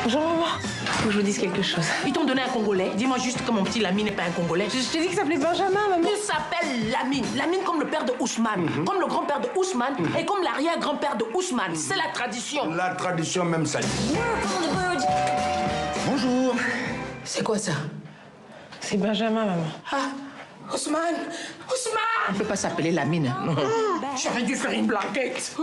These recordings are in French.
Bonjour maman. Faut que je vous dise quelque chose. Ils t'ont donné un Congolais. Dis-moi juste que mon petit Lamine n'est pas un Congolais. Je t'ai dit qu'il s'appelait Benjamin, maman. Il s'appelle Lamine. Lamine comme le père de Ousmane, comme le grand-père de Ousmane et comme l'arrière-grand-père de Ousmane. C'est la tradition. La tradition même ça. Bonjour. C'est quoi ça? C'est Benjamin, maman. Ah, Ousmane. On ne peut pas s'appeler Lamine. J'aurais dû faire une blanquette.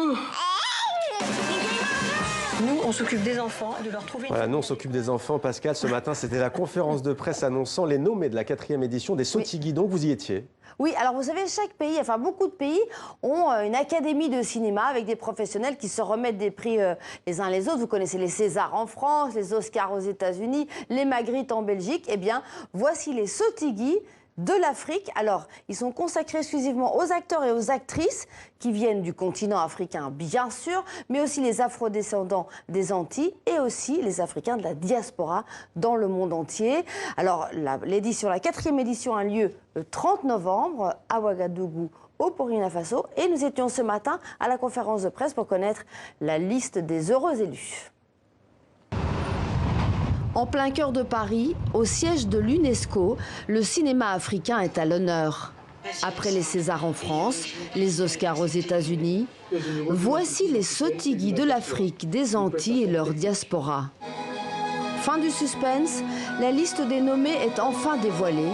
Nous, on s'occupe des enfants, de leur trouver... Voilà, nous on s'occupe des enfants. Pascal, ce matin, c'était la conférence de presse annonçant les nommés de la 4e édition des Sotigui. Donc vous y étiez. Oui, alors vous savez, chaque pays, enfin beaucoup de pays, ont une académie de cinéma avec des professionnels qui se remettent des prix les uns les autres. Vous connaissez les Césars en France, les Oscars aux États-Unis, les Magritte en Belgique. Eh bien, voici les Sotigui de l'Afrique. Alors, ils sont consacrés exclusivement aux acteurs et aux actrices qui viennent du continent africain, bien sûr, mais aussi les afrodescendants des Antilles et aussi les Africains de la diaspora dans le monde entier. Alors, la 4e édition a lieu le 30 novembre à Ouagadougou, au Burkina Faso. Et nous étions ce matin à la conférence de presse pour connaître la liste des heureux élus. En plein cœur de Paris, au siège de l'UNESCO, le cinéma africain est à l'honneur. Après les Césars en France, les Oscars aux États-Unis, voici les Sotigui de l'Afrique, des Antilles et leur diaspora. Fin du suspense, la liste des nommés est enfin dévoilée.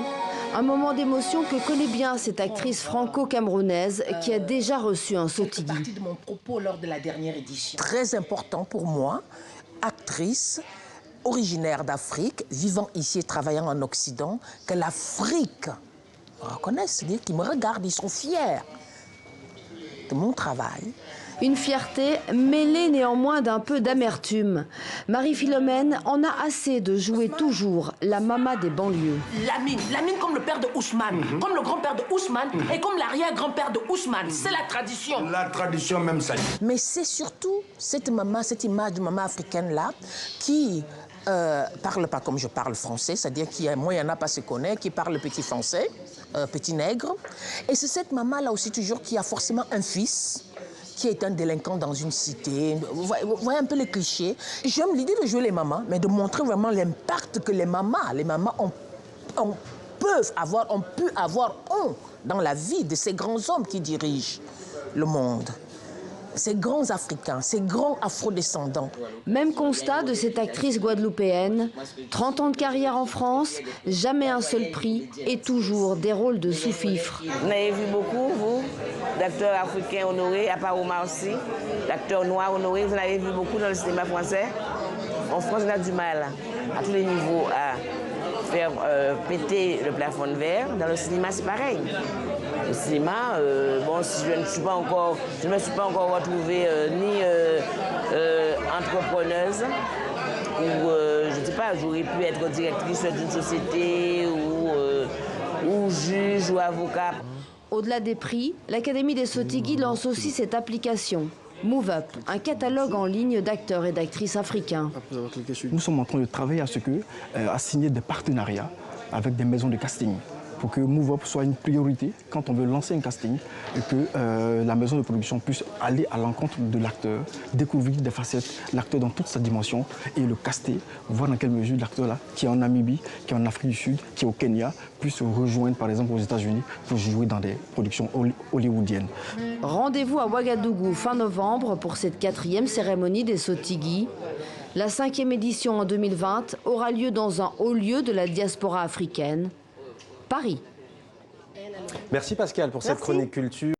Un moment d'émotion que connaît bien cette actrice franco-camerounaise qui a déjà reçu un Sotigui. C'est partie de mon propos lors de la dernière édition. Très important pour moi, actrice, originaire d'Afrique, vivant ici et travaillant en Occident, que l'Afrique reconnaisse, c'est-à-dire qu'ils me regardent, ils sont fiers de mon travail. Une fierté mêlée néanmoins d'un peu d'amertume. Marie-Philomène en a assez de jouer toujours la maman des banlieues. Lamine comme le père de Ousmane, comme le grand-père de Ousmane et comme l'arrière-grand-père de Ousmane. C'est la tradition. La tradition même ça. Mais c'est surtout cette image de maman africaine-là qui parle pas comme je parle français, c'est-à-dire qu'il y a moyen n'a pas se connaît, qui parle petit français, petit nègre. Et c'est cette maman-là aussi toujours qui a forcément un fils qui est un délinquant dans une cité. Vous voyez un peu les clichés. J'aime l'idée de jouer les mamans, mais de montrer vraiment l'impact que les mamans ont pu avoir dans la vie de ces grands hommes qui dirigent le monde. Ces grands Africains, ces grands afrodescendants. Même constat de cette actrice guadeloupéenne. 30 ans de carrière en France, jamais un seul prix et toujours des rôles de sous-fifre. Vous avez vu beaucoup, vous, d'acteurs africains honorés, à part Omar aussi, d'acteurs noirs honorés, vous en avez vu beaucoup dans le cinéma français. En France, on a du mal à tous les niveaux à faire péter le plafond de verre. Dans le cinéma, c'est pareil. Au cinéma, bon, si je ne me suis pas encore retrouvée ni entrepreneuse, ou je ne sais pas, j'aurais pu être directrice d'une société, ou juge, ou avocat. Au-delà des prix, l'Académie des Sotigui lance aussi cette application. Move Up, un catalogue en ligne d'acteurs et d'actrices africains. Nous sommes en train de travailler à signer des partenariats avec des maisons de casting pour que Move Up soit une priorité quand on veut lancer un casting et que la maison de production puisse aller à l'encontre de l'acteur, découvrir des facettes, l'acteur dans toute sa dimension et le caster, voir dans quelle mesure l'acteur-là, qui est en Namibie, qui est en Afrique du Sud, qui est au Kenya, puisse se rejoindre par exemple aux États-Unis pour jouer dans des productions hollywoodiennes. Rendez-vous à Ouagadougou fin novembre pour cette 4e cérémonie des Sotigui. La 5e édition en 2020 aura lieu dans un haut lieu de la diaspora africaine, Paris. Merci Pascal pour cette chronique culture.